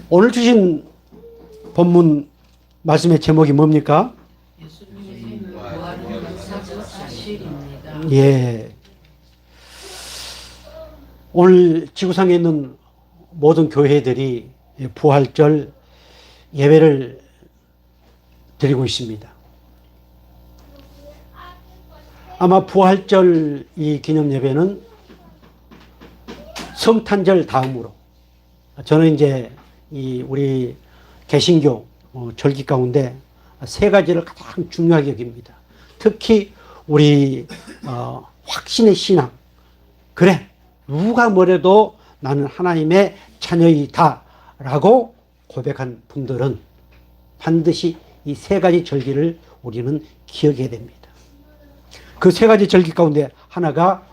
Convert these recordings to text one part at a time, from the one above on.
오늘 주신 본문 말씀의 제목이 뭡니까? 예수님의 부활은 역사적 사실입니다. 예. 오늘 지구상에 있는 모든 교회들이 부활절 예배를 드리고 있습니다. 아마 부활절 이 기념 예배는 성탄절 다음으로 저는 이제 이 우리 개신교 절기 가운데 세 가지를 가장 중요하게 여깁니다. 특히 우리 확신의 신앙. 그래, 누가 뭐래도 나는 하나님의 자녀이다 라고 고백한 분들은 반드시 이 세 가지 절기를 우리는 기억해야 됩니다. 그 세 가지 절기 가운데 하나가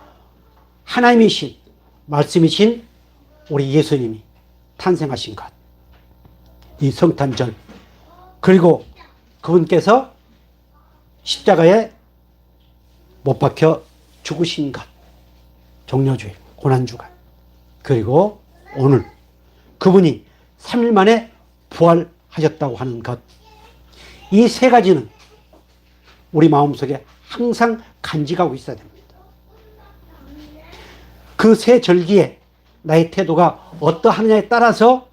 하나님이신 말씀이신 우리 예수님이 탄생하신 것, 이 성탄절, 그리고 그분께서 십자가에 못 박혀 죽으신 것, 종려주일, 고난주간, 그리고 오늘 그분이 3일 만에 부활하셨다고 하는 것, 이 세 가지는 우리 마음속에 항상 간직하고 있어야 됩니다. 그 세 절기에 나의 태도가 어떠하느냐에 따라서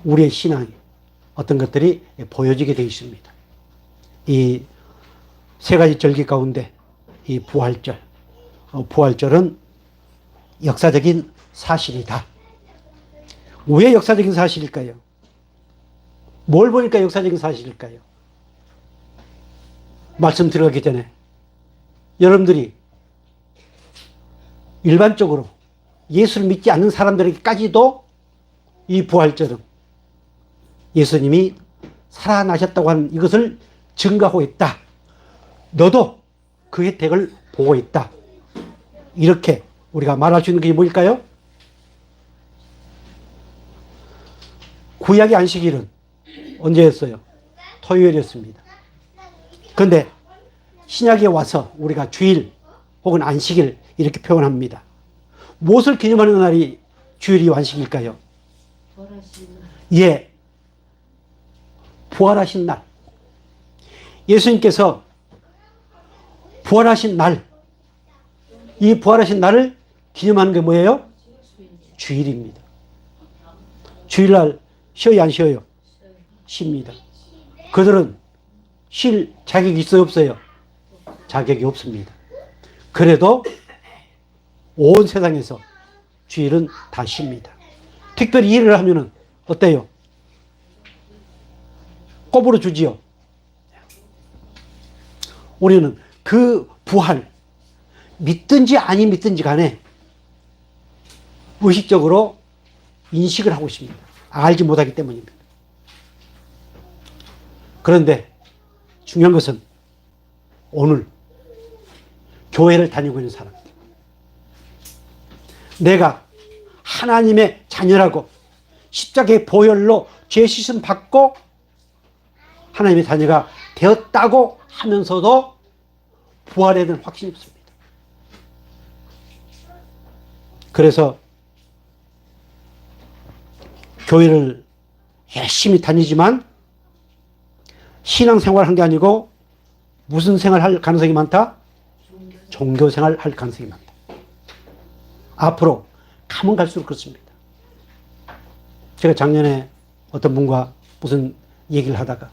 우리의 신앙이 어떤 것들이 보여지게 되어 있습니다. 이 세 가지 절기 가운데 이 부활절, 부활절은 역사적인 사실이다. 왜 역사적인 사실일까요? 뭘 보니까 역사적인 사실일까요? 말씀 들어가기 전에 여러분들이 일반적으로 예수를 믿지 않는 사람들에게까지도 이 부활절은 예수님이 살아나셨다고 하는 이것을 증거하고 있다. 너도 그 혜택을 보고 있다. 이렇게 우리가 말할 수 있는 게 뭘까요? 구약의 안식일은 언제였어요? 토요일이었습니다. 그런데 신약에 와서 우리가 주일 혹은 안식일 이렇게 표현합니다. 무엇을 기념하는 날이 주일이 안식일까요? 예, 부활하신 날. 예수님께서 부활하신 날, 이 부활하신 날을 기념하는 게 뭐예요? 주일입니다. 주일날 쉬어요, 안 쉬어요? 쉽니다. 그들은 쉴 자격이 있어요, 없어요? 자격이 없습니다. 그래도 온 세상에서 주일은 다 쉽니다. 특별히 일을 하면은 어때요? 꼽으로 주지요. 우리는 그 부활, 믿든지 아니 믿든지 간에 의식적으로 인식을 하고 있습니다. 알지 못하기 때문입니다. 그런데 중요한 것은 오늘 교회를 다니고 있는 사람들, 내가 하나님의 자녀라고 십자가의 보혈로 죄 씻음 받고 하나님의 자녀가 되었다고 하면서도 부활에 대한 확신이 없습니다. 그래서 교회를 열심히 다니지만 신앙생활 한 게 아니고 무슨 생활 할 가능성이 많다? 종교생활 할 가능성이 많다. 앞으로 가면 갈수록 그렇습니다. 제가 작년에 어떤 분과 무슨 얘기를 하다가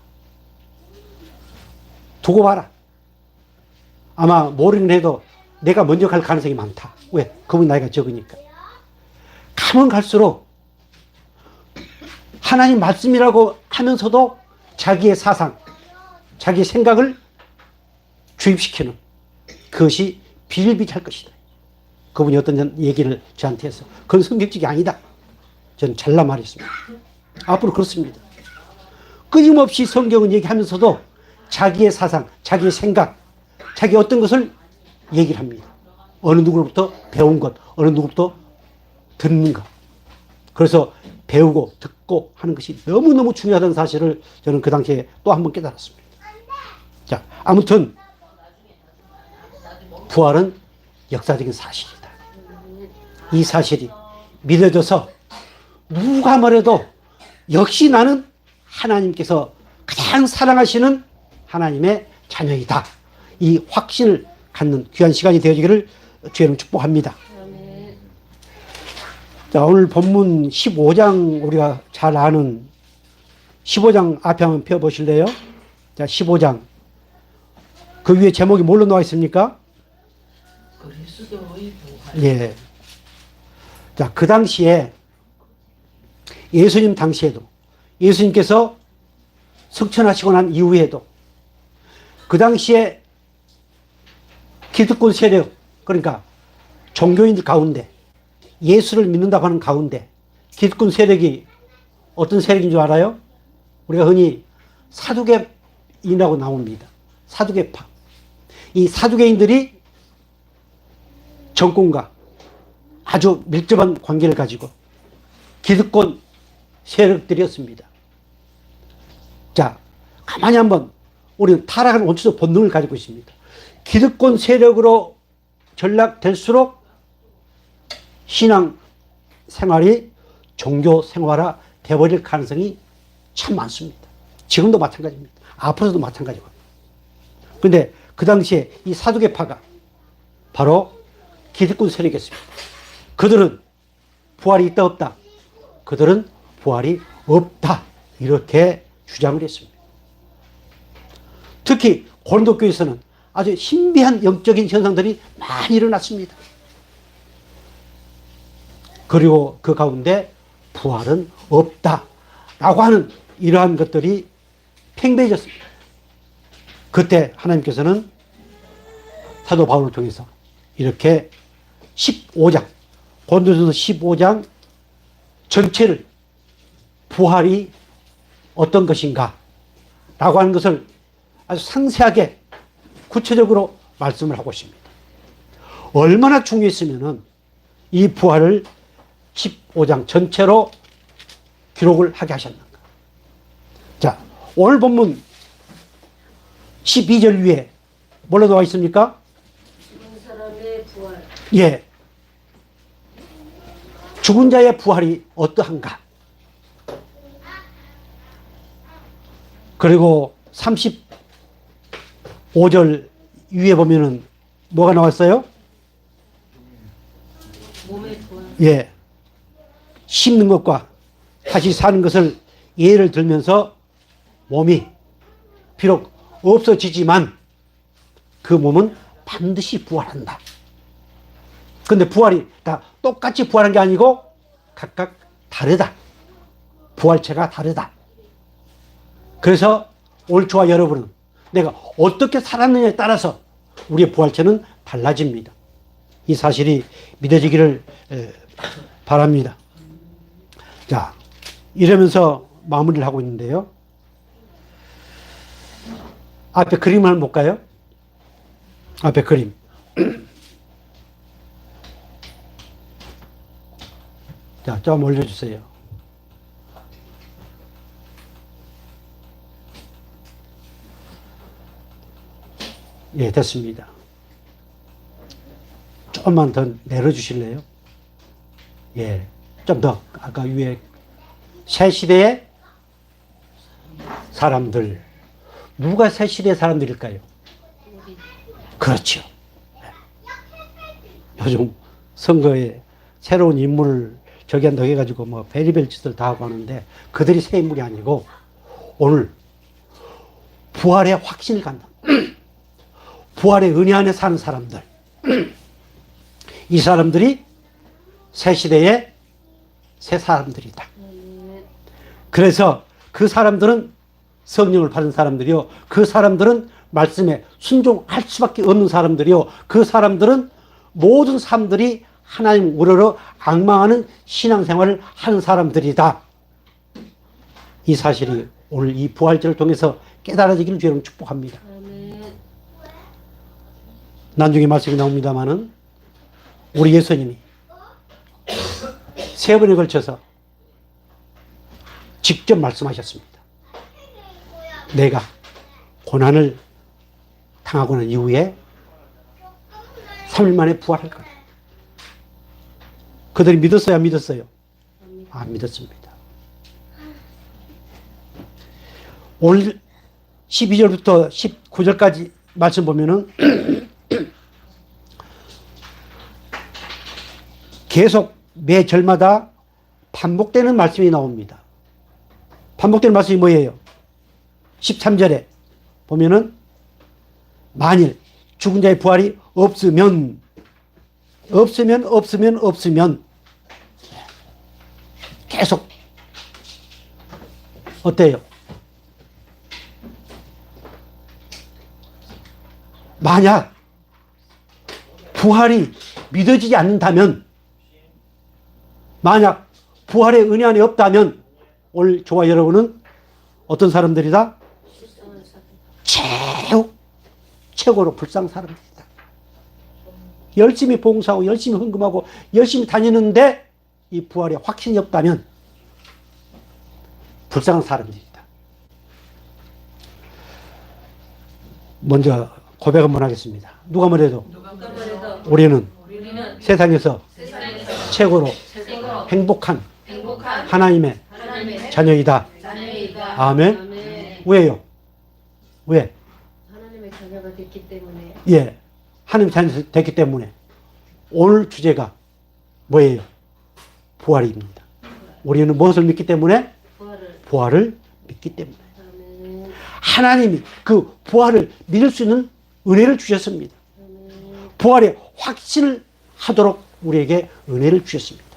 두고 봐라. 아마 모르긴 해도 내가 먼저 갈 가능성이 많다. 왜? 그분 나이가 적으니까. 가면 갈수록 하나님 말씀이라고 하면서도 자기의 사상, 자기의 생각을 주입시키는 그것이 비일비재할 것이다. 그분이 어떤 얘기를 저한테 해서 그건 성경적이 아니다. 저는 잘라 말했습니다. 앞으로 그렇습니다. 끊임없이 성경은 얘기하면서도 자기의 사상, 자기의 생각, 자기 어떤 것을 얘기를 합니다. 어느 누구로부터 배운 것, 어느 누구로부터 듣는 것. 그래서 배우고 듣고 하는 것이 너무너무 중요하다는 사실을 저는 그 당시에 또 한 번 깨달았습니다. 자, 아무튼 부활은 역사적인 사실이다. 이 사실이 믿어져서 누가 뭐래도 역시 나는 하나님께서 가장 사랑하시는 하나님의 자녀이다. 이 확신을 갖는 귀한 시간이 되어지기를 주님 축복합니다. 자, 오늘 본문 15장 우리가 잘 아는 15장 앞에 한번 펴보실래요? 자, 15장. 그 위에 제목이 뭘로 나와 있습니까? 그리스도의 부활. 예. 자, 그 당시에 예수님 당시에도 예수님께서 승천하시고 난 이후에도 그 당시에 기득권 세력, 그러니까 종교인들 가운데 예수를 믿는다고 하는 가운데 기득권 세력이 어떤 세력인 줄 알아요? 우리가 흔히 사두개인이라고 나옵니다. 사두개파. 이 사두개인들이 정권과 아주 밀접한 관계를 가지고 기득권 세력들이었습니다. 자, 가만히 한번 우리는 타락한 원초적 본능을 가지고 있습니다. 기득권 세력으로 전락될수록 신앙 생활이 종교 생활화 되어버릴 가능성이 참 많습니다. 지금도 마찬가지입니다. 앞으로도 마찬가지고요. 그런데 그 당시에 이 사두개파가 바로 기득권 세력이었습니다. 그들은 부활이 있다 없다? 그들은 부활이 없다. 이렇게 주장을 했습니다. 특히 고린도 교회에서는 아주 신비한 영적인 현상들이 많이 일어났습니다. 그리고 그 가운데 부활은 없다라고 하는 이러한 것들이 팽배해졌습니다. 그때 하나님께서는 사도 바울을 통해서 이렇게 15장, 고린도전서 15장 전체를 부활이 어떤 것인가 라고 하는 것을 아주 상세하게 구체적으로 말씀을 하고 있습니다. 얼마나 중요했으면은 이 부활을 15장 전체로 기록을 하게 하셨는가. 자, 오늘 본문 12절 위에 뭐라 나와 있습니까? 죽은 사람의 부활. 예. 죽은 자의 부활이 어떠한가. 그리고 35절 위에 보면은 뭐가 나왔어요? 몸의 부활. 예. 씹는 것과 다시 사는 것을 예를 들면서 몸이 비록 없어지지만 그 몸은 반드시 부활한다. 근데 부활이 다 똑같이 부활한 게 아니고 각각 다르다. 부활체가 다르다. 그래서 오늘 저와 여러분은 내가 어떻게 살았느냐에 따라서 우리의 부활체는 달라집니다. 이 사실이 믿어지기를 바랍니다. 자, 이러면서 마무리를 하고 있는데요. 앞에 그림을 한번 볼까요? 앞에 그림. 자, 좀 올려주세요. 예, 됐습니다. 조금만 더 내려주실래요? 예, 좀 더. 아까 위에 새 시대의 사람들. 누가 새 시대의 사람들일까요? 그렇죠. 요즘 선거에 새로운 인물을 저기 한다고 해가지고 뭐 베리벨 짓을 다 하고 하는데 그들이 새 인물이 아니고 오늘 부활의 확신을 갖는 부활의 은혜 안에 사는 사람들. 이 사람들이 새 시대의 새 사람들이다. 그래서 그 사람들은 성령을 받은 사람들이요. 그 사람들은 말씀에 순종할 수밖에 없는 사람들이요. 그 사람들은 모든 사람들이 하나님 우러러 앙망하는 신앙생활을 하는 사람들이다. 이 사실이 오늘 이 부활절을 통해서 깨달아지기를 주님 축복합니다. 나중에 말씀이 나옵니다마는 우리 예수님이 3번에 걸쳐서 직접 말씀하셨습니다. 내가 고난을 당하고 난 이후에 3일 만에 부활할 거다. 그들이 믿었어요, 안 믿었어요? 안 믿었습니다. 오늘 12절부터 19절까지 말씀 보면은 계속 매 절마다 반복되는 말씀이 나옵니다. 반복되는 말씀이 뭐예요? 13절에 보면은 만일 죽은 자의 부활이 없으면 계속 어때요? 만약 부활이 믿어지지 않는다면, 만약 부활의 은혜 안에 없다면 오늘 저와 여러분은 어떤 사람들이다? 최고로 불쌍한 사람들이다. 열심히 봉사하고 열심히 헌금하고 열심히 다니는데 이 부활에 확신이 없다면 불쌍한 사람들이다. 먼저 고백 한번 하겠습니다. 누가 뭐래도 우리는 세상에서 최고로 행복한 하나님의 자녀이다. 아멘. 왜요? 왜? 하나님의 자녀가 됐기 때문에. 예, 하나님 자녀가 됐기 때문에. 오늘 주제가 뭐예요? 부활입니다. 우리는 무엇을 믿기 때문에? 부활을 믿기 때문에. 아멘. 하나님이 그 부활을 믿을 수 있는 은혜를 주셨습니다. 부활의 확신을 하도록 우리에게 은혜를 주셨습니다.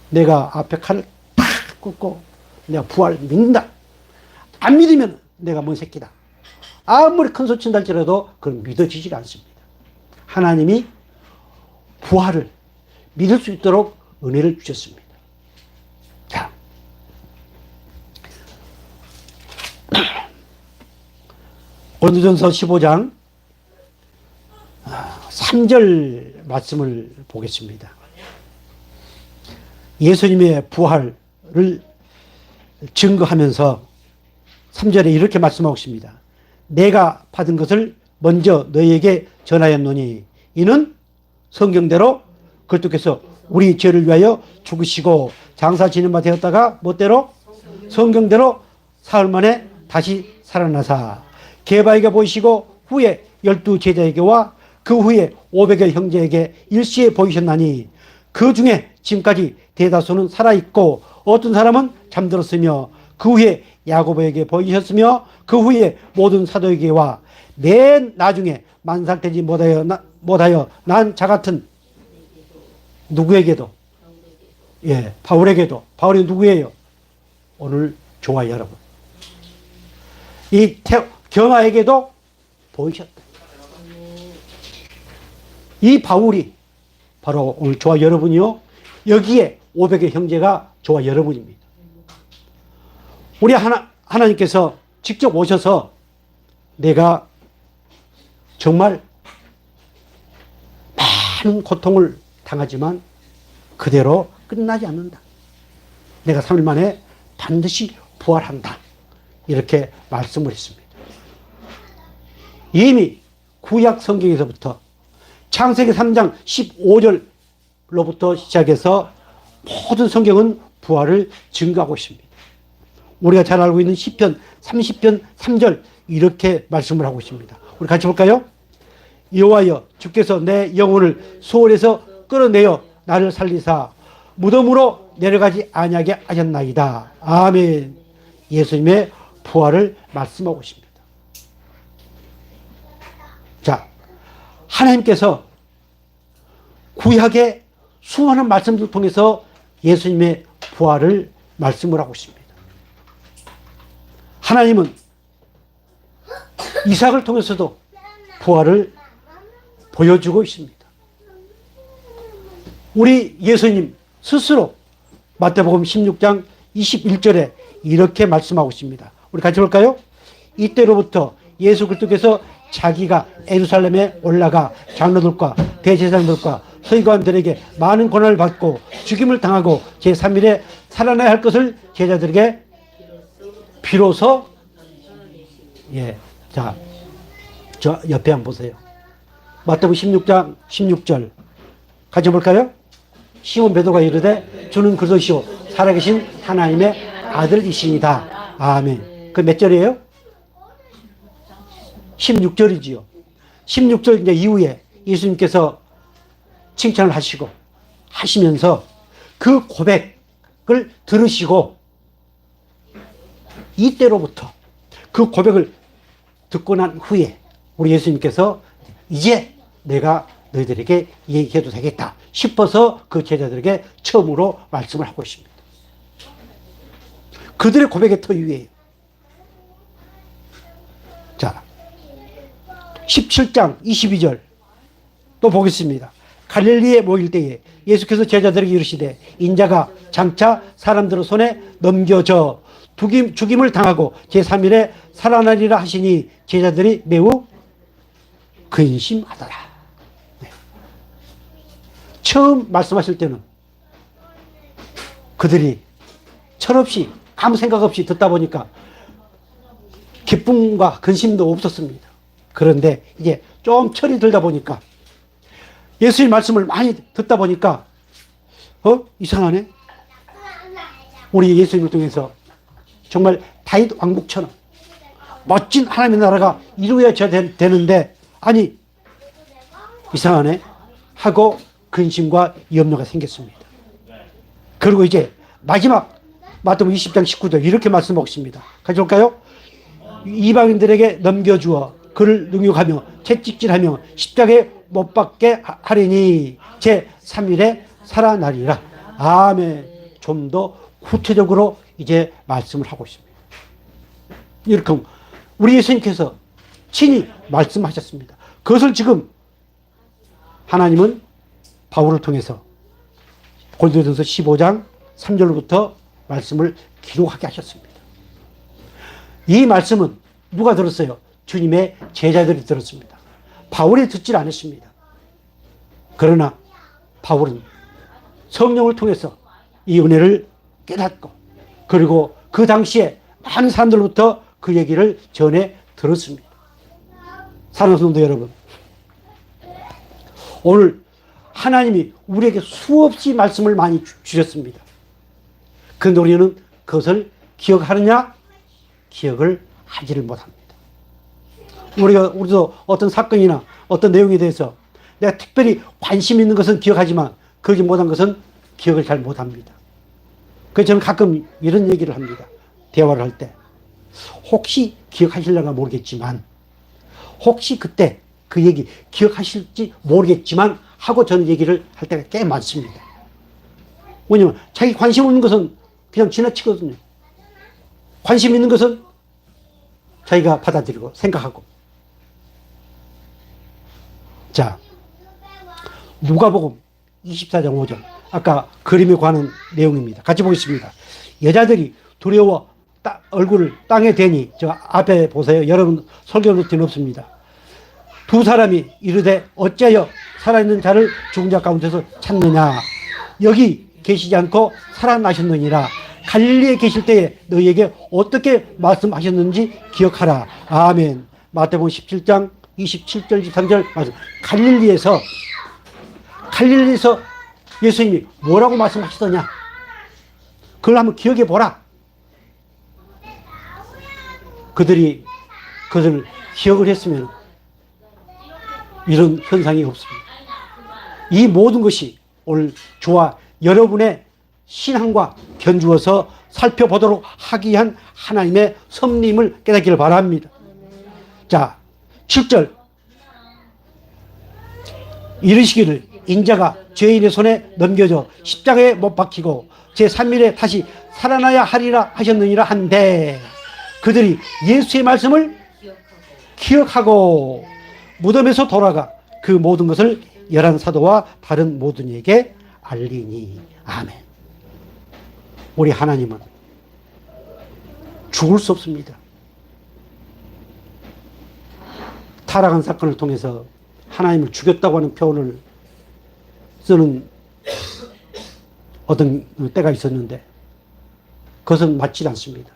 내가 앞에 칼을 탁 꽂고 내가 부활 믿는다. 안 믿으면 내가 뭔 새끼다. 아무리 큰 소리 친다 할지라도 그건 믿어지지가 않습니다. 하나님이 부활을 믿을 수 있도록 은혜를 주셨습니다. 자, 고린도전서 15장 3절 말씀을 보겠습니다. 예수님의 부활을 증거하면서 3절에 이렇게 말씀하고 있습니다. 내가 받은 것을 먼저 너희에게 전하였노니 이는 성경대로 그리스도께서 우리 죄를 위하여 죽으시고 장사 지는 바 되었다가 멋대로 성경대로 사흘 만에 다시 살아나사 게바에게 보이시고 후에 12 제자에게와 그 후에 500여 형제에게 일시에 보이셨나니 그 중에 지금까지 대다수는 살아있고 어떤 사람은 잠들었으며 그 후에 야고보에게 보이셨으며 그 후에 모든 사도에게와 맨 나중에 만살되지 못하여 난 자같은 누구에게도, 예, 바울에게도. 바울이 누구예요? 오늘 저와 여러분, 이 겸아에게도 보이셨다. 이 바울이 바로 오늘 저와 여러분이요, 여기에 500의 형제가 저와 여러분입니다. 우리 하나님께서 직접 오셔서 내가 정말 많은 고통을 당하지만 그대로 끝나지 않는다. 내가 3일 만에 반드시 부활한다. 이렇게 말씀을 했습니다. 이미 구약 성경에서부터 창세기 3장 15절로부터 시작해서 모든 성경은 부활을 증거하고 있습니다. 우리가 잘 알고 있는 시편 30편 3절 이렇게 말씀을 하고 있습니다. 우리 같이 볼까요? 여호와여 주께서 내 영혼을 소홀에서 끌어내어 나를 살리사 무덤으로 내려가지 아니하게 하셨나이다. 아멘. 예수님의 부활을 말씀하고 있습니다. 자, 하나님께서 구약의 수많은 말씀들을 통해서 예수님의 부활을 말씀을 하고 있습니다. 하나님은 이삭을 통해서도 부활을 보여주고 있습니다. 우리 예수님 스스로 마태복음 16장 21절에 이렇게 말씀하고 있습니다. 우리 같이 볼까요? 이때로부터 예수 그리스도께서 자기가 예루살렘에 올라가 장로들과 대제사장들과 서기관들에게 많은 고난을 받고 죽임을 당하고 제3일에 살아나야 할 것을 제자들에게 비로소, 예, 자, 저 옆에 한번 보세요. 마태복음 16장 16절 같이 볼까요? 시몬 베드로가 이르되 주는 그리스도시요 살아계신 하나님의 아들이시니다. 아멘. 그 몇 절이에요? 16절이지요. 16절 이제 이후에 예수님께서 칭찬을 하시면서 그 고백을 들으시고 이때로부터 그 고백을 듣고 난 후에 우리 예수님께서 이제 내가 너희들에게 얘기해도 되겠다 싶어서 그 제자들에게 처음으로 말씀을 하고 있습니다. 그들의 고백의 터위에요. 자, 17장 22절 또 보겠습니다. 갈릴리에 모일 때에 예수께서 제자들에게 이르시되 인자가 장차 사람들의 손에 넘겨져 죽임을 당하고 제3일에 살아나리라 하시니 제자들이 매우 근심하더라. 네. 처음 말씀하실 때는 그들이 철없이 아무 생각 없이 듣다 보니까 기쁨과 근심도 없었습니다. 그런데 이제 좀 철이 들다 보니까 예수의 말씀을 많이 듣다 보니까 이상하네. 우리 예수님을 통해서 정말 다윗 왕국처럼 멋진 하나님의 나라가 이루어져야 되는데 아니 이상하네 하고 근심과 염려가 생겼습니다. 그리고 이제 마지막 마태복음 20장 19절 이렇게 말씀하십니다. 같이 볼까요? 이방인들에게 넘겨주어 그를 능욕하며 채찍질하며 십자가에 못 박게 하리니 제3일에 살아나리라. 아멘. 좀 더 구체적으로 이제 말씀을 하고 있습니다. 이렇게 우리 예수님께서 친히 말씀하셨습니다. 그것을 지금 하나님은 바울을 통해서 고린도전서 15장 3절부터 말씀을 기록하게 하셨습니다. 이 말씀은 누가 들었어요? 주님의 제자들이 들었습니다. 바울이 듣질 않았습니다. 그러나 바울은 성령을 통해서 이 은혜를 깨닫고 그리고 그 당시에 많은 사람들로부터 그 얘기를 전해 들었습니다. 사랑하는 성도 여러분, 오늘 하나님이 우리에게 수없이 말씀을 많이 주셨습니다. 그런데 우리는 그것을 기억하느냐? 기억을 하지를 못합니다. 우리도 어떤 사건이나 어떤 내용에 대해서 내가 특별히 관심 있는 것은 기억하지만 그러지 못한 것은 기억을 잘 못합니다. 그래서 저는 가끔 이런 얘기를 합니다. 대화를 할 때 혹시 기억하실려나 모르겠지만 혹시 그때 그 얘기 기억하실지 모르겠지만 하고 저는 얘기를 할 때가 꽤 많습니다. 왜냐면 자기 관심 없는 것은 그냥 지나치거든요. 관심 있는 것은 자기가 받아들이고 생각하고. 자, 누가복음 24장 5절 아까 그림에 관한 내용입니다. 같이 보겠습니다. 여자들이 두려워 얼굴을 땅에 대니 저 앞에 보세요. 여러분 설교 루틴 없습니다. 두 사람이 이르되 어찌하여 살아있는 자를 죽은 자 가운데서 찾느냐. 여기 계시지 않고 살아나셨느니라. 갈릴리에 계실 때에 너희에게 어떻게 말씀하셨는지 기억하라. 아멘. 마태복음 17장 27절 23절 말씀. 갈릴리에서 예수님이 뭐라고 말씀하시더냐. 그걸 한번 기억해 보라. 그들이 그것을 기억을 했으면 이런 현상이 없습니다. 이 모든 것이 오늘 저와 여러분의 신앙과 견주어서 살펴보도록 하기 위한 하나님의 섭림을 깨닫기를 바랍니다. 자, 7절 이르시기를 인자가 죄인의 손에 넘겨져 십자가에 못 박히고 제3일에 다시 살아나야 하리라 하셨느니라 한데 그들이 예수의 말씀을 기억하고 무덤에서 돌아가 그 모든 것을 열한 사도와 다른 모든 이에게 알리니. 아멘. 우리 하나님은 죽을 수 없습니다. 타락한 사건을 통해서 하나님을 죽였다고 하는 표현을 쓰는 어떤 때가 있었는데 그것은 맞지 않습니다.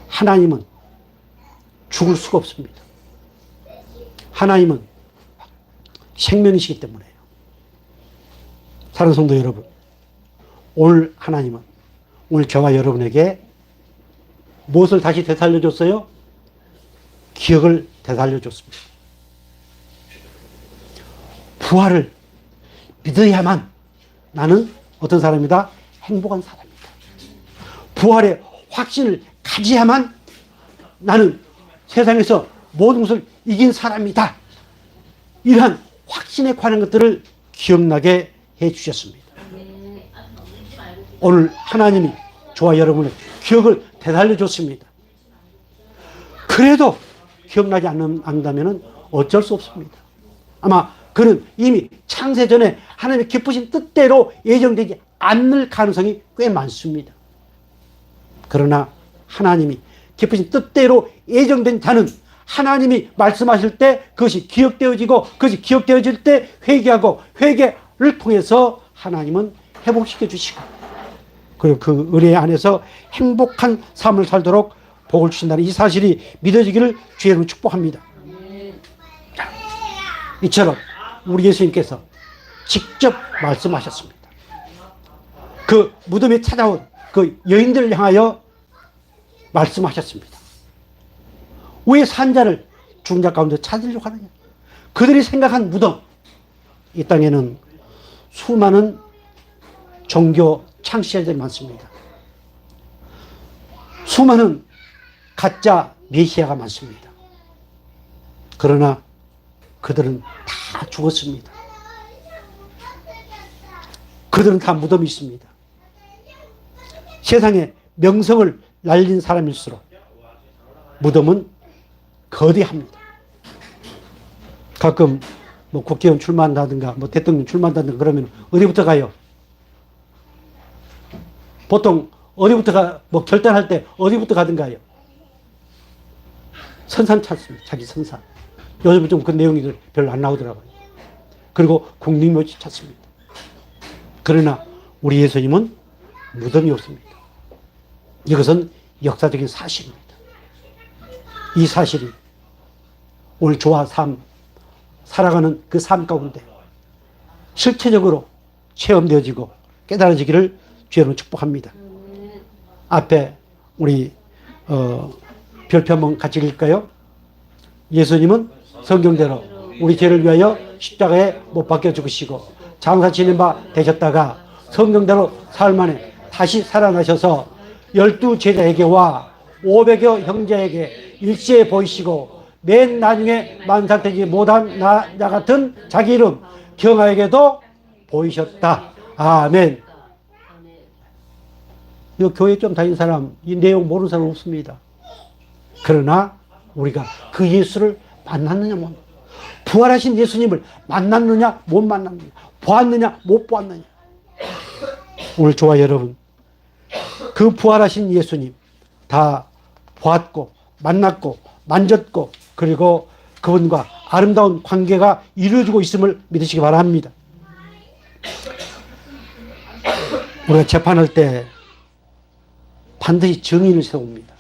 하나님은 죽을 수가 없습니다. 하나님은 생명이시기 때문에요. 사랑하는 성도 여러분, 오늘 하나님은 오늘 저와 여러분에게 무엇을 다시 되살려줬어요? 기억을 되살려줬습니다. 부활을 믿어야만 나는 어떤 사람이다? 행복한 사람이다. 부활의 확신을 가져야만 나는 세상에서 모든 것을 이긴 사람이다. 이러한 확신에 관한 것들을 기억나게 해 주셨습니다. 오늘 하나님이 저와 여러분의 기억을 되살려 줬습니다. 그래도 기억나지 않는다면 어쩔 수 없습니다. 아마 그는 이미 창세 전에 하나님의 기쁘신 뜻대로 예정되지 않을 가능성이 꽤 많습니다. 그러나 하나님이 기쁘신 뜻대로 예정된 자는 하나님이 말씀하실 때 그것이 기억되어지고 그것이 기억되어질 때 회개하고 회개를 통해서 하나님은 회복시켜 주시고 그리고 그 은혜 안에서 행복한 삶을 살도록 복을 주신다는 이 사실이 믿어지기를 주의로 축복합니다. 자, 이처럼 우리 예수님께서 직접 말씀하셨습니다. 그 무덤에 찾아온 그 여인들을 향하여 말씀하셨습니다. 왜 산자를 죽은 자 가운데 찾으려고 하느냐? 그들이 생각한 무덤. 이 땅에는 수많은 종교 창시자들이 많습니다. 수많은 가짜 메시아가 많습니다. 그러나 그들은 다 죽었습니다. 그들은 다 무덤이 있습니다. 세상에 명성을 날린 사람일수록 무덤은 거대합니다. 가끔 뭐 국회의원 출마한다든가 뭐 대통령 출마한다든가 그러면 어디부터 가요? 보통 어디부터 뭐 결단할 때 어디부터 가든가요? 선산 찾습니다. 자기 선산. 요즘 좀 그 내용이 별로 안 나오더라고요. 그리고 국립묘지 찾습니다. 그러나 우리 예수님은 무덤이 없습니다. 이것은 역사적인 사실입니다. 이 사실이 오늘 저와 살아가는 그 삶 가운데 실체적으로 체험되어지고 깨달아지기를 주여로 축복합니다. 앞에 우리 별표 한번 같이 읽을까요? 예수님은 성경대로 우리 죄를 위하여 십자가에 못 박혀 죽으시고 장사 지낸 바 되셨다가 성경대로 사흘 만에 다시 살아나셔서 12 제자에게와 500여 형제에게 일시에 보이시고 맨 나중에 만삭되지 못한 나 같은 자기 이름 경아에게도 보이셨다. 아멘. 이 교회 좀 다닌 사람, 이 내용 모르는 사람 없습니다. 그러나 우리가 그 예수를 만났느냐 못 부활하신 예수님을 만났느냐 못 만났느냐 보았느냐 못 보았느냐. 오늘 저와 여러분 그 부활하신 예수님 다 보았고 만났고 만졌고 그리고 그분과 아름다운 관계가 이루어지고 있음을 믿으시기 바랍니다. 우리가 재판할 때 반드시 증인을 세웁니다.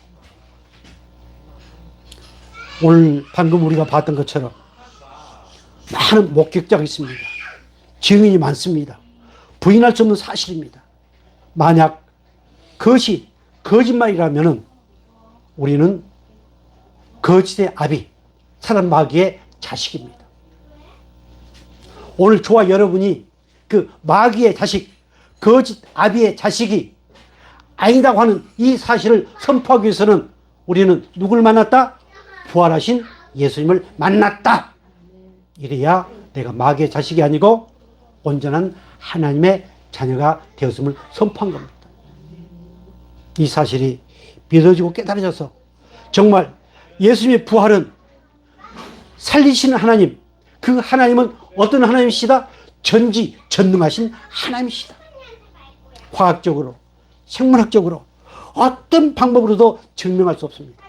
오늘 방금 우리가 봤던 것처럼 많은 목격자가 있습니다. 증인이 많습니다. 부인할 수 없는 사실입니다. 만약 그것이 거짓말이라면 우리는 거짓의 아비, 사람 마귀의 자식입니다. 오늘 저와 여러분이 그 마귀의 자식, 거짓 아비의 자식이 아니라고 하는 이 사실을 선포하기 위해서는 우리는 누굴 만났다? 부활하신 예수님을 만났다. 이래야 내가 마귀의 자식이 아니고 온전한 하나님의 자녀가 되었음을 선포한 겁니다. 이 사실이 믿어지고 깨달아져서 정말 예수님의 부활은 살리시는 하나님, 그 하나님은 어떤 하나님이시다? 전지전능하신 하나님이시다. 과학적으로, 생물학적으로 어떤 방법으로도 증명할 수 없습니다.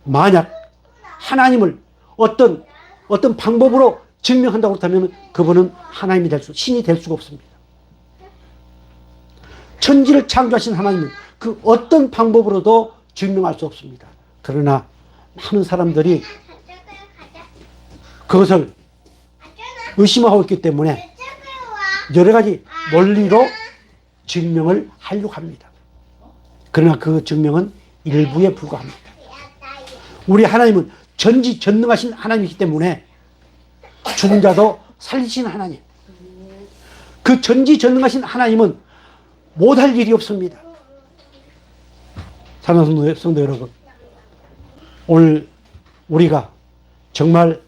만약 하나님을 어떤 방법으로 증명한다고 그렇다면 그분은 하나님이 신이 될 수가 없습니다. 천지를 창조하신 하나님은 그 어떤 방법으로도 증명할 수 없습니다. 그러나 많은 사람들이 그것을 의심하고 있기 때문에 여러 가지 논리로 증명을 하려고 합니다. 그러나 그 증명은 일부에 불과합니다. 우리 하나님은 전지전능하신 하나님이기 때문에 죽은 자도 살리시는 하나님. 그 전지전능하신 하나님은 못할 일이 없습니다. 사랑하는 성도 여러분, 오늘 우리가 정말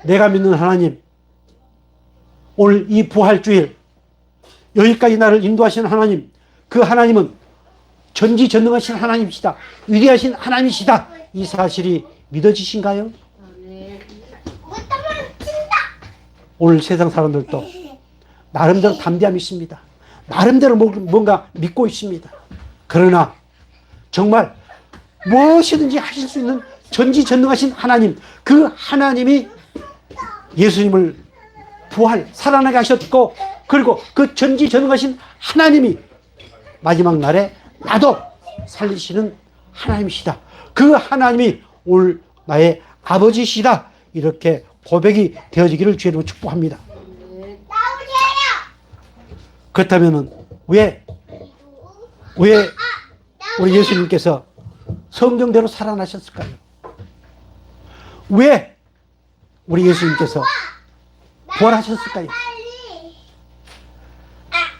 내가 믿는 하나님, 오늘 이 부활주일 여기까지 나를 인도하시는 하나님, 그 하나님은 전지전능하신 하나님이시다, 위대하신 하나님이시다, 이 사실이 믿어지신가요? 오늘 세상 사람들도 나름대로 담대함이 있습니다. 나름대로 뭔가 믿고 있습니다. 그러나 정말 무엇이든지 하실 수 있는 전지전능하신 하나님, 그 하나님이 예수님을 살아나게 하셨고, 그리고 그 전지전능하신 하나님이 마지막 날에 나도 살리시는 하나님이시다. 그 하나님이 오늘 나의 아버지시다. 이렇게 고백이 되어지기를 주님으로 축복합니다. 그렇다면 왜 우리 예수님께서 성경대로 살아나셨을까요? 왜 우리 예수님께서 부활하셨을까요?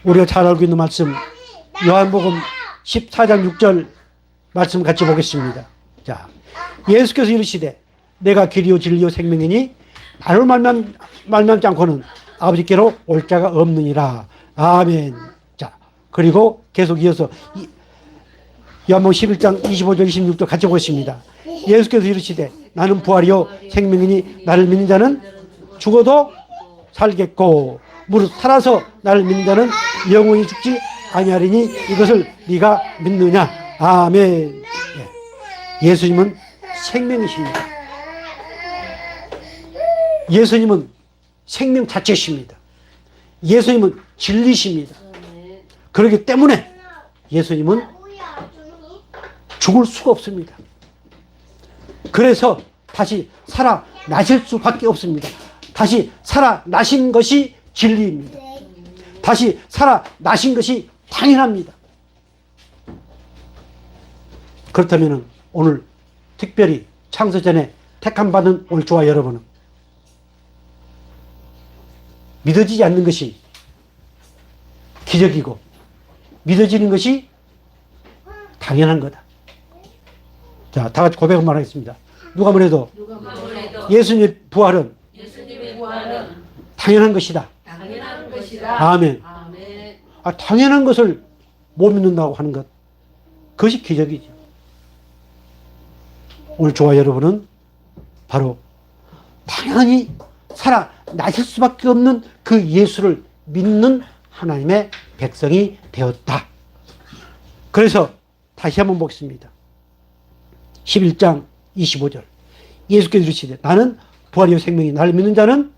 우리가 잘 알고 있는 말씀, 요한복음 14장 6절 말씀 같이 보겠습니다. 자, 예수께서 이르시되 내가 길이요 진리요 생명이니 나로 말미암지 않고는 아버지께로 올 자가 없느니라. 아멘. 자, 그리고 계속 이어서 요한복음 11장 25절 26절 같이 보겠습니다. 예수께서 이르시되 나는 부활이요 생명이니 나를 믿는 자는 죽어도 살겠고 무릇 살아서 나를 믿는 자는 영원히 죽지 아니하리니 이것을 네가 믿느냐. 아멘. 예수님은 생명이십니다. 예수님은 생명 자체십니다. 예수님은 진리십니다. 그렇기 때문에 예수님은 죽을 수가 없습니다. 그래서 다시 살아나실 수밖에 없습니다. 다시 살아나신 것이 진리입니다. 다시 살아나신 것이 당연합니다. 그렇다면 오늘 특별히 창세전에 택함받은 오늘 저와 여러분은 믿어지지 않는 것이 기적이고 믿어지는 것이 당연한 거다. 자, 다 같이 고백 한번 하겠습니다. 누가 뭐래도 예수님의 부활은 당연한 것이다. 아멘. 당연한 것을 못 믿는다고 하는 것, 그것이 기적이죠. 오늘 저와 여러분은 바로 당연히 살아나실 수밖에 없는 그 예수를 믿는 하나님의 백성이 되었다. 그래서 다시 한번 보겠습니다. 11장 25절 예수께서 이르시되 나는 부활이요 생명이 나를 믿는 자는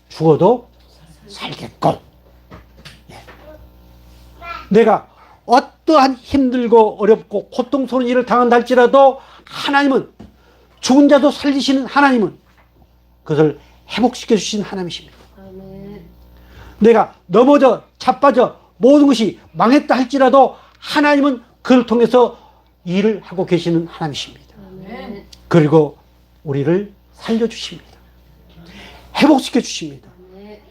죽어도 살겠고. 내가 어떠한 힘들고 어렵고 고통스러운 일을 당한다 할지라도 하나님은 죽은 자도 살리시는 하나님은 그것을 회복시켜 주신 하나님이십니다. 내가 넘어져 자빠져 모든 것이 망했다 할지라도 하나님은 그를 통해서 일을 하고 계시는 하나님이십니다. 그리고 우리를 살려주십니다. 회복시켜 주십니다.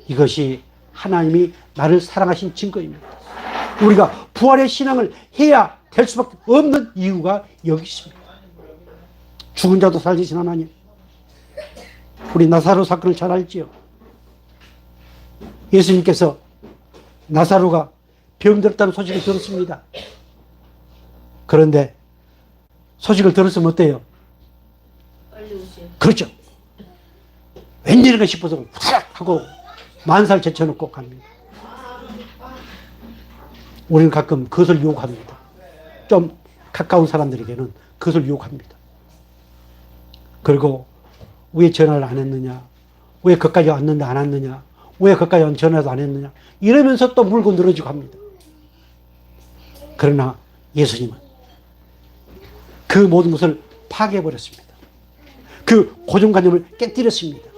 이것이 하나님이 나를 사랑하신 증거입니다. 우리가 부활의 신앙을 해야 될 수밖에 없는 이유가 여기 있습니다. 죽은 자도 살리신 하나님. 우리 나사로 사건을 잘 알지요. 예수님께서 나사로가 병들었다는 소식을 들었습니다. 그런데 소식을 들었으면 어때요? 빨리 오세요. 그렇죠. 웬일인가 싶어서 후다닥 하고 만살 제쳐놓고 갑니다. 우리는 가끔 그것을 유혹합니다. 좀 가까운 사람들에게는 그것을 유혹합니다. 그리고 왜 전화를 안 했느냐? 왜 거기까지 왔는데 안 왔느냐? 왜 거기까지 전화도 안 했느냐? 이러면서 또 물고 늘어지고 합니다. 그러나 예수님은 그 모든 것을 파괴해버렸습니다. 그 고정관념을 깨뜨렸습니다.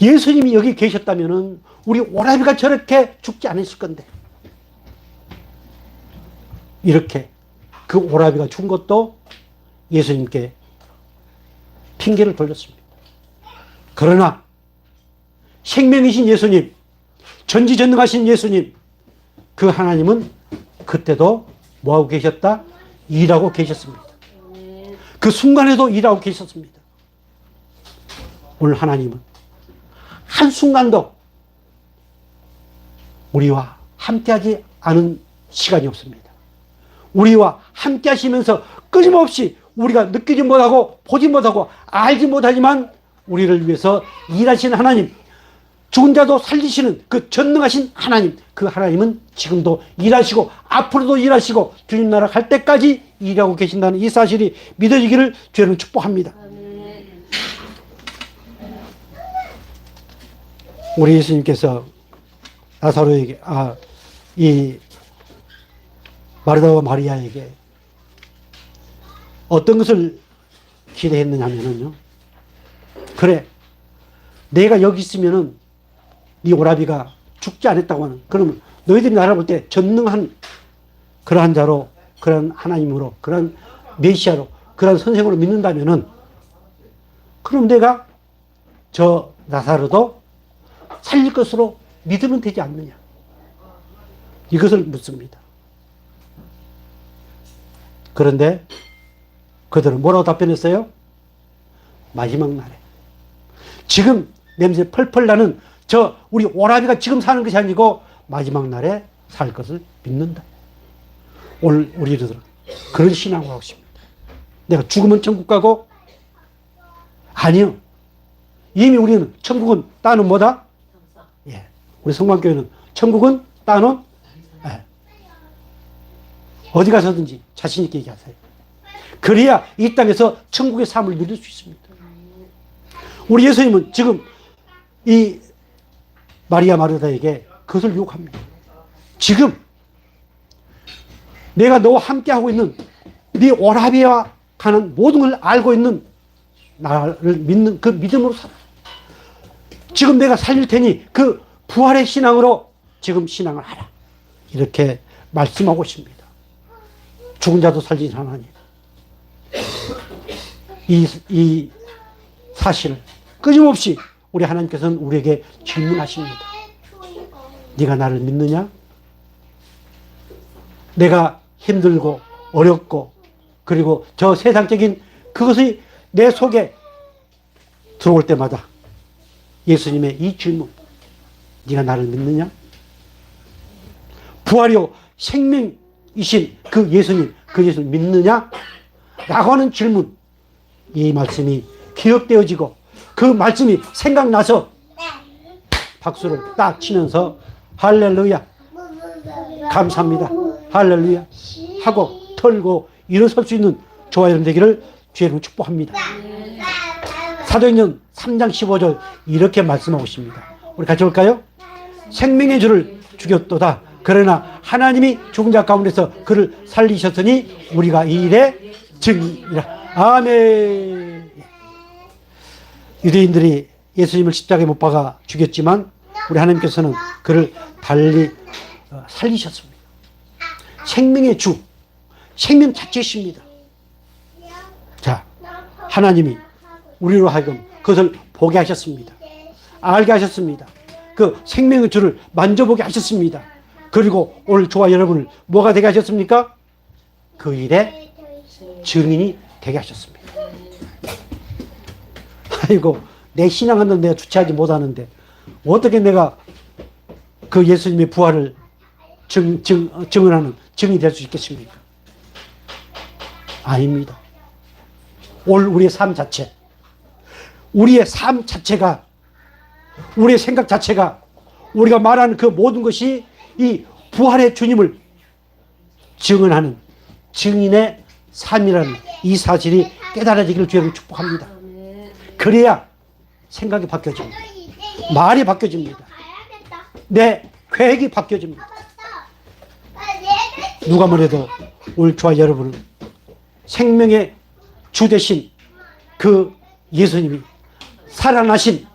예수님이 여기 계셨다면 우리 오라비가 저렇게 죽지 않았을 건데 이렇게 그 오라비가 죽은 것도 예수님께 핑계를 돌렸습니다. 그러나 생명이신 예수님, 전지전능하신 예수님, 그 하나님은 그때도 뭐하고 계셨다? 일하고 계셨습니다. 그 순간에도 일하고 계셨습니다. 오늘 하나님은 한순간도 우리와 함께하지 않은 시간이 없습니다. 우리와 함께 하시면서 끊임없이 우리가 느끼지 못하고 보지 못하고 알지 못하지만 우리를 위해서 일하시는 하나님, 죽은 자도 살리시는 그 전능하신 하나님, 그 하나님은 지금도 일하시고 앞으로도 일하시고 주님 나라 갈 때까지 일하고 계신다는 이 사실이 믿어지기를 주님은 축복합니다. 우리 예수님께서 나사로에게, 이 마르다와 마리아에게 어떤 것을 기대했느냐 하면요, 그래, 내가 여기 있으면은 네 오라비가 죽지 않았다고 하는, 그러면 너희들이 나를 볼 때 전능한 그러한 자로, 그러한 하나님으로, 그러한 메시아로, 그러한 선생으로 믿는다면은, 그럼 내가 저 나사로도 살릴 것으로 믿으면 되지 않느냐, 이것을 묻습니다. 그런데 그들은 뭐라고 답변했어요? 마지막 날에, 지금 냄새 펄펄 나는 저 우리 오라비가 지금 사는 것이 아니고 마지막 날에 살 것을 믿는다. 오늘 우리들은 그런 신앙을 하고 있습니다. 내가 죽으면 천국 가고? 아니요. 이미 우리는 천국은 따는 뭐다? 예. 우리 성만교회는 천국은 따는, 예. 어디 가서든지 자신 있게 얘기하세요. 그래야 이 땅에서 천국의 삶을 누릴 수 있습니다. 우리 예수님은 지금 이 마리아 마르다에게 그것을 유혹합니다. 지금 내가 너와 함께하고 있는 네 오라비와 가는 모든 걸 알고 있는 나를 믿는 그 믿음으로 살아. 지금 내가 살릴 테니 그 부활의 신앙으로 지금 신앙을 하라. 이렇게 말씀하고 있습니다. 죽은 자도 살리신 하나님. 이 사실을 끊임없이 우리 하나님께서는 우리에게 질문하십니다. 네가 나를 믿느냐? 내가 힘들고 어렵고 그리고 저 세상적인 그것이 내 속에 들어올 때마다 예수님의 이 질문, 네가 나를 믿느냐? 부활이요 생명이신 그 예수님, 그 예수님 믿느냐? 라고 하는 질문, 이 말씀이 기억되어지고 그 말씀이 생각나서 박수를 딱 치면서 할렐루야, 감사합니다, 할렐루야 하고 털고 일어설 수 있는 저와 여러분 되기를 주의 이름으로 축복합니다. 사도행전 3장 15절 이렇게 말씀하고 있습니다. 우리 같이 볼까요? 생명의 주를 죽였도다. 그러나 하나님이 죽은 자 가운데서 그를 살리셨으니 우리가 이 일의 증인이라. 아멘. 유대인들이 예수님을 십자가에 못 박아 죽였지만 우리 하나님께서는 그를 달리 살리셨습니다. 생명의 주, 생명 자체이십니다. 자, 하나님이 우리로 하여금 그것을 보게 하셨습니다. 알게 하셨습니다. 그 생명의 주를 만져보게 하셨습니다. 그리고 오늘 저와 여러분을 뭐가 되게 하셨습니까? 그 일의 증인이 되게 하셨습니다. 아이고, 내 신앙하는 내가 주체하지 못하는데 어떻게 내가 그 예수님의 부활을 증언하는 증인이 될 수 있겠습니까? 아닙니다. 오늘 우리의 삶 자체, 우리의 삶 자체가, 우리의 생각 자체가, 우리가 말하는 그 모든 것이 이 부활의 주님을 증언하는 증인의 삶이라는 이 사실이 깨달아지기를 주님을 축복합니다. 그래야 생각이 바뀌어집니다. 말이 바뀌어집니다. 내 계획이 바뀌어집니다. 누가 뭐래도 오늘 저와 여러분은 생명의 주 되신 그 예수님이 살아나신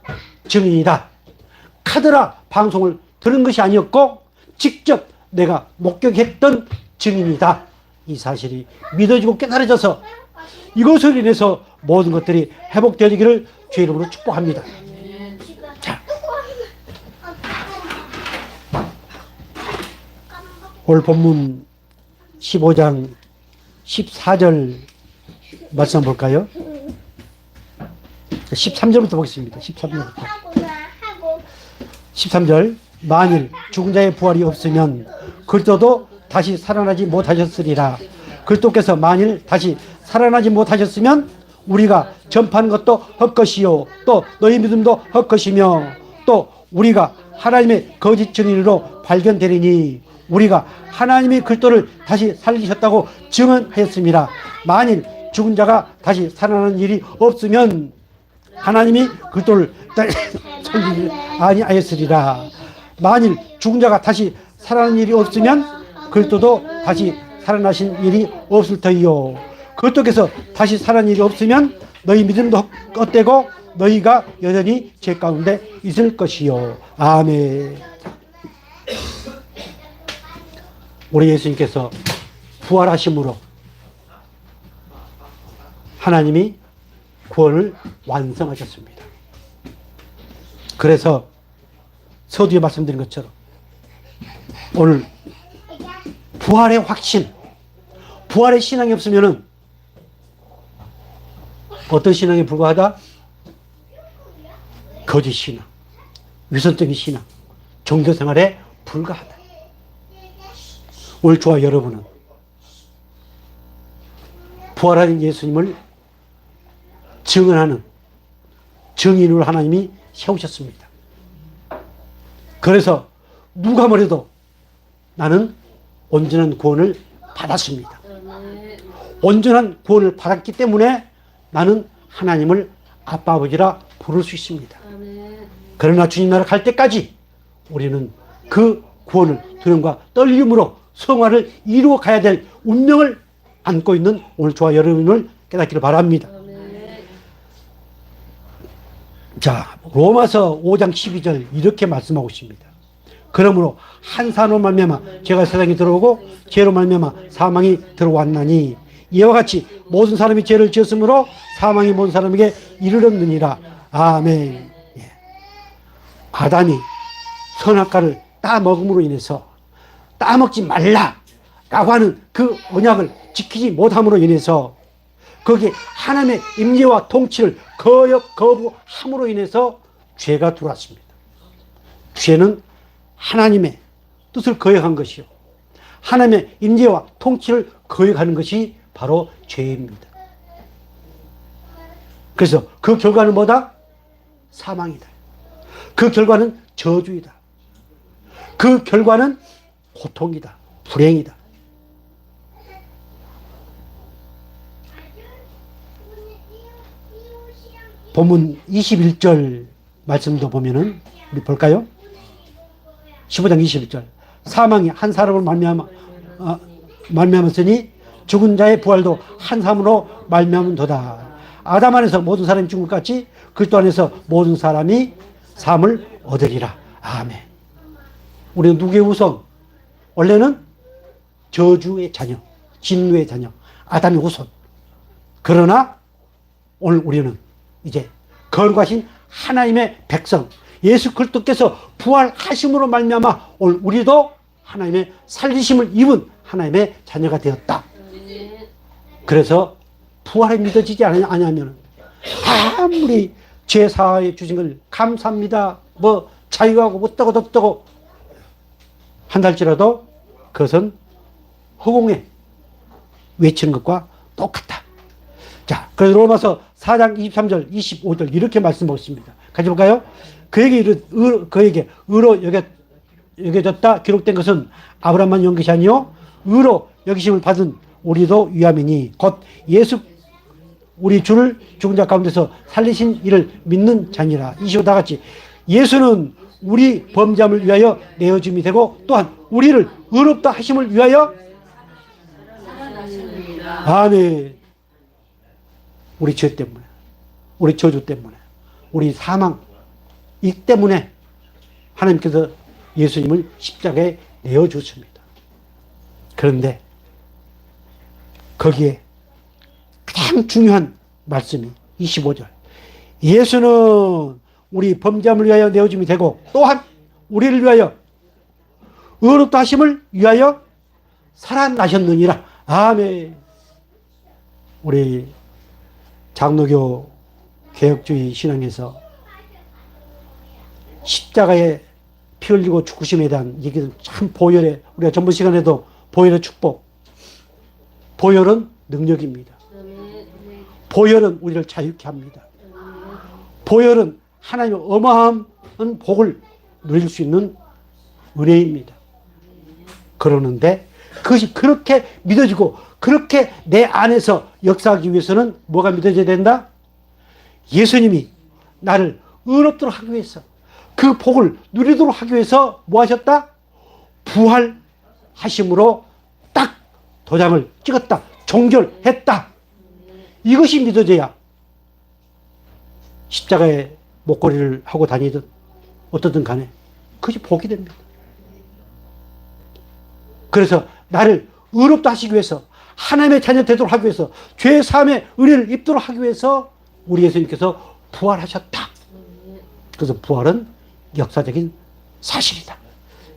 증인이다. 카드라 방송을 들은 것이 아니었고 직접 내가 목격했던 증인이다. 이 사실이 믿어지고 깨달아져서 이것을 인해서 모든 것들이 회복되기를 주의 이름으로 축복합니다. 자, 오늘 본문 15장 14절 말씀 볼까요? 13절부터 보겠습니다. 13절부터. 13절. 만일 죽은 자의 부활이 없으면 그리스도도 다시 살아나지 못하셨으리라. 그리스도께서 만일 다시 살아나지 못하셨으면 우리가 전파하는 것도 헛것이요 또 너희 믿음도 헛것이며 또 우리가 하나님의 거짓 증인으로 발견되리니 우리가 하나님이 그리스도를 다시 살리셨다고 증언하였습니다. 만일 죽은 자가 다시 살아나는 일이 없으면 하나님이 그리스도를 살리지 아니하였으리라. 만일 죽은 자가 다시 살아나는 일이 없으면 그리스도도 다시 살아나신 일이 없을 터이요. 그리스도께서 다시 살아난 일이 없으면 너희 믿음도 헛되고 너희가 여전히 죄 가운데 있을 것이요. 아멘. 우리 예수님께서 부활하심으로 하나님이 구원을 완성하셨습니다. 그래서 서두에 말씀드린 것처럼 오늘 부활의 확신, 부활의 신앙이 없으면은 어떤 신앙에 불과하다? 거짓 신앙, 위선적인 신앙, 종교 생활에 불과하다. 오늘 저와 여러분은 부활하신 예수님을 증언하는 증인으로 하나님이 세우셨습니다. 그래서 누가 뭐래도 나는 온전한 구원을 받았습니다. 온전한 구원을 받았기 때문에 나는 하나님을 아빠 아버지라 부를 수 있습니다. 그러나 주님 나라 갈 때까지 우리는 그 구원을 두려움과 떨림으로 성화를 이루어 가야 될 운명을 안고 있는 오늘 저와 여러분을 깨닫기를 바랍니다. 자, 로마서 5장 12절 이렇게 말씀하고 있습니다. 그러므로 한 사람으로 말미암아 죄가 세상에 들어오고 죄로 말미암아 사망이 들어왔나니 이와 같이 모든 사람이 죄를 지었으므로 사망이 모든 사람에게 이르렀느니라. 아멘. 예. 아담이 선악과를 따먹음으로 인해서 따먹지 말라라고 하는 그 언약을 지키지 못함으로 인해서 거기에 하나님의 임재와 통치를 거부함으로 인해서 죄가 들어왔습니다. 죄는 하나님의 뜻을 거역한 것이요, 하나님의 임재와 통치를 거역하는 것이 바로 죄입니다. 그래서 그 결과는 뭐다? 사망이다. 그 결과는 저주이다. 그 결과는 고통이다. 불행이다. 본문 21절 말씀도 보면은 우리 볼까요? 15장 21절. 사망이 한 사람으로 말미암았으니 죽은 자의 부활도 한 사람으로 말미암은도다. 아담 안에서 모든 사람이 죽은 것 같이 그리스도 안에서 모든 사람이 삶을 얻으리라. 아멘. 우리는 누구의 후손? 원래는 저주의 자녀, 진노의 자녀, 아담의 후손. 그러나 오늘 우리는 이제 거룩하신 하나님의 백성, 예수 그리스도께서 부활하심으로 말미암아 오늘 우리도 하나님의 살리심을 입은 하나님의 자녀가 되었다. 그래서 부활이 믿어지지 않으면 아무리 죄 사하여 주신 걸 감사합니다, 뭐 자유하고 어떠고 어떠고 한달지라도 그것은 허공에 외치는 것과 똑같다. 자, 그래서 로마서 4장 23절, 25절 이렇게 말씀하고 있습니다. 같이 볼까요? 그에게 의로 여겨졌다 기록된 것은 아브라함만 연 것이 아니요 의로 여기심을 받은 우리도 위함이니 곧 예수 우리 주를 죽은 자 가운데서 살리신 이를 믿는 자니라. 25 다 같이 예수는 우리 범죄함을 위하여 내어짐이 되고 또한 우리를 의롭다 하심을 위하여 아멘. 우리 죄 때문에, 우리 저주 때문에, 우리 사망 이 때문에 하나님께서 예수님을 십자가에 내어주셨습니다. 그런데 거기에 가장 중요한 말씀이 25절. 예수는 우리 범죄함을 위하여 내어짐이 되고 또한 우리를 위하여 의롭다 하심을 위하여 살아나셨느니라. 아멘. 우리 장로교 개혁주의 신앙에서 십자가에 피 흘리고 죽으심에 대한 얘기는 참 보혈의, 우리가 전번 시간에도 보혈의 축복, 보혈은 능력입니다. 보혈은 우리를 자유케 합니다. 보혈은 하나님의 어마어마한 복을 누릴 수 있는 은혜입니다. 그러는데 그것이 그렇게 믿어지고 그렇게 내 안에서 역사하기 위해서는 뭐가 믿어져야 된다? 예수님이 나를 의롭도록 하기 위해서, 그 복을 누리도록 하기 위해서 뭐 하셨다? 부활하심으로 딱 도장을 찍었다. 종결했다. 이것이 믿어져야 십자가에 목걸이를 하고 다니든 어떻든 간에 그것이 복이 됩니다. 그래서 나를 의롭다 하시기 위해서, 하나님의 자녀 되도록 하기 위해서, 죄 사함의 은혜를 입도록 하기 위해서 우리 예수님께서 부활하셨다. 그래서 부활은 역사적인 사실이다.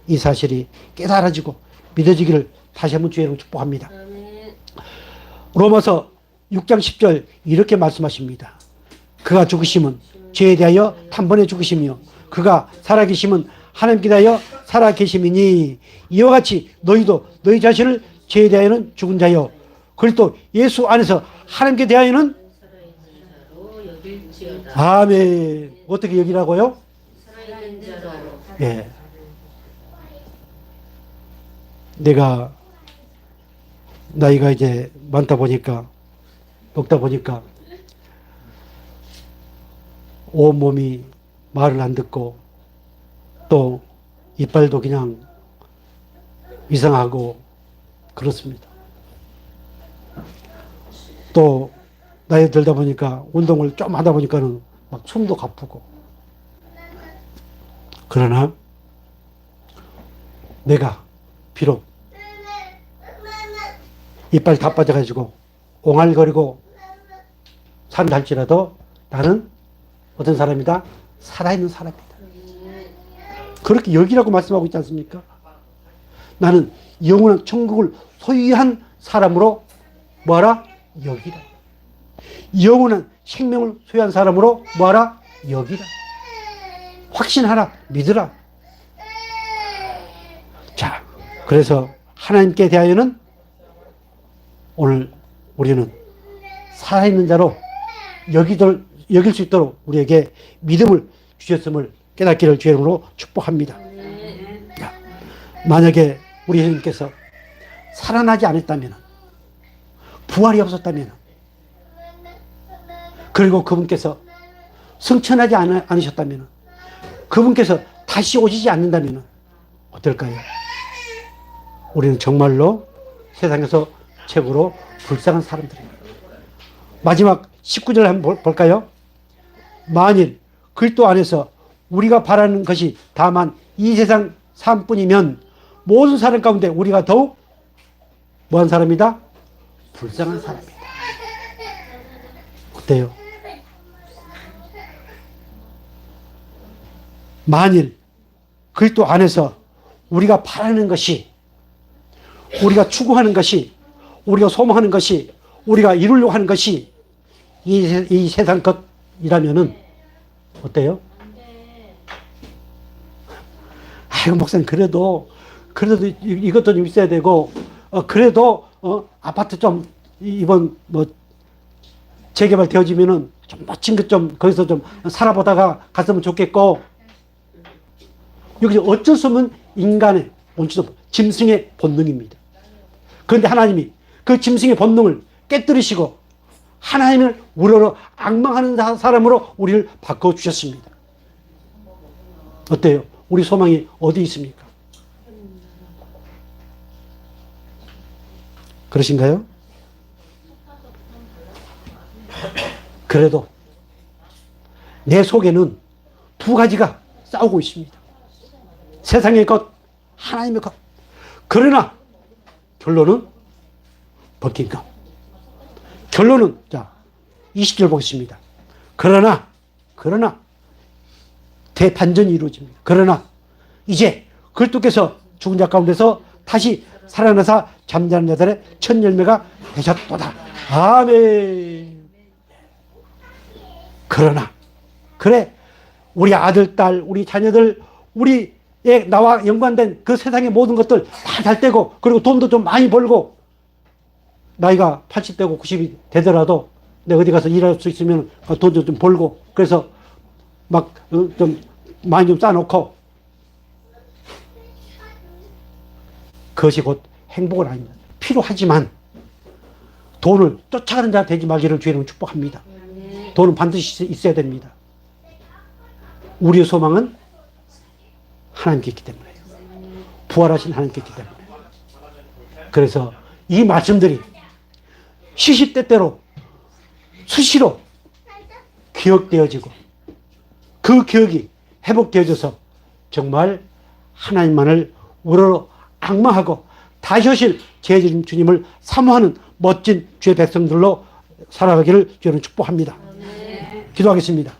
이 사실이 깨달아지고 믿어지기를 다시 한번 주의 이름으로 축복합니다. 로마서 6장 10절 이렇게 말씀하십니다. 그가 죽으심은 죄에 대하여 단번에 죽으시며 그가 살아계심은 하나님께 대하여 살아계심이니 이와 같이 너희도 너희 자신을 죄에 대하여는 죽은 자요 그리스도 예수 안에서 하나님께 대하여는 아멘. 어떻게 여기라고요? 예. 내가 나이가 이제 많다 보니까, 먹다 보니까 온몸이 말을 안 듣고 또 이빨도 그냥 이상하고 그렇습니다. 또 나이 들다 보니까 운동을 좀 하다 보니까는 막 숨도 가쁘고. 그러나 내가 비록 이빨 다 빠져가지고 옹알거리고 산다 할지라도 나는 어떤 사람이다? 살아있는 사람이다. 그렇게 여기라고 말씀하고 있지 않습니까? 나는 영원한 천국을 소유한 사람으로 뭐하라? 여기라. 영원한 생명을 소유한 사람으로 뭐하라? 여기라. 확신하라. 믿으라. 자, 그래서 하나님께 대하여는 오늘 우리는 살아있는 자로 여길 수 있도록 우리에게 믿음을 주셨음을 깨닫기를 주의 이름으로 축복합니다. 자, 만약에 우리 예수님께서 살아나지 않았다면, 부활이 없었다면, 그리고 그분께서 승천하지 않으셨다면, 그분께서 다시 오시지 않는다면 어떨까요? 우리는 정말로 세상에서 최고로 불쌍한 사람들입니다. 마지막 19절 한번 볼까요? 만일 그리스도 안에서 우리가 바라는 것이 다만 이 세상 삶뿐이면 모든 사람 가운데 우리가 더욱 뭐한 사람이다? 불쌍한 사람이다. 어때요? 만일 그리스도 안에서 우리가 바라는 것이, 우리가 추구하는 것이, 우리가 소망하는 것이, 우리가 이루려고 하는 것이 이 세상 것이라면은 어때요? 아이고 목사님 그래도 이것도 좀 있어야 되고 그래도 아파트 좀 이번 뭐 재개발 되어지면은 좀 멋진 것 좀 거기서 좀 살아보다가 갔으면 좋겠고. 여기 어쩔 수 없는 인간의 원칙도 짐승의 본능입니다. 그런데 하나님이 그 짐승의 본능을 깨뜨리시고 하나님을 우러러 앙망하는 사람으로 우리를 바꿔주셨습니다. 어때요? 우리 소망이 어디 있습니까? 그러신가요? 그래도 내 속에는 두 가지가 싸우고 있습니다. 세상의 것, 하나님의 것. 그러나 결론은 벗긴 것. 결론은 자 20절 보겠습니다. 그러나 대반전이 이루어집니다. 그러나 이제 그리스도께서 죽은 자 가운데서 다시 살아나사 잠자는 자들의 첫 열매가 되셨도다. 아멘. 그러나 그래 우리 아들, 딸, 우리 자녀들, 우리의 나와 연관된 그 세상의 모든 것들 다 잘 되고 그리고 돈도 좀 많이 벌고 나이가 80되고 90이 되더라도 내가 어디 가서 일할 수 있으면 돈도 좀 벌고 그래서 막 좀 많이 좀 쌓아놓고 그것이 곧 행복은 아닙니다. 필요하지만 돈을 쫓아가는 자 되지 말기를 주님은 축복합니다. 돈은 반드시 있어야 됩니다. 우리의 소망은 하나님께 있기 때문에요. 부활하신 하나님께 있기 때문에. 그래서 이 말씀들이 시시때때로 수시로 기억되어지고 그 기억이 회복되어져서 정말 하나님만을 우러러 악마하고 다시 오실 주님을 사모하는 멋진 주의 백성들로 살아가기를 저는 축복합니다. 기도하겠습니다.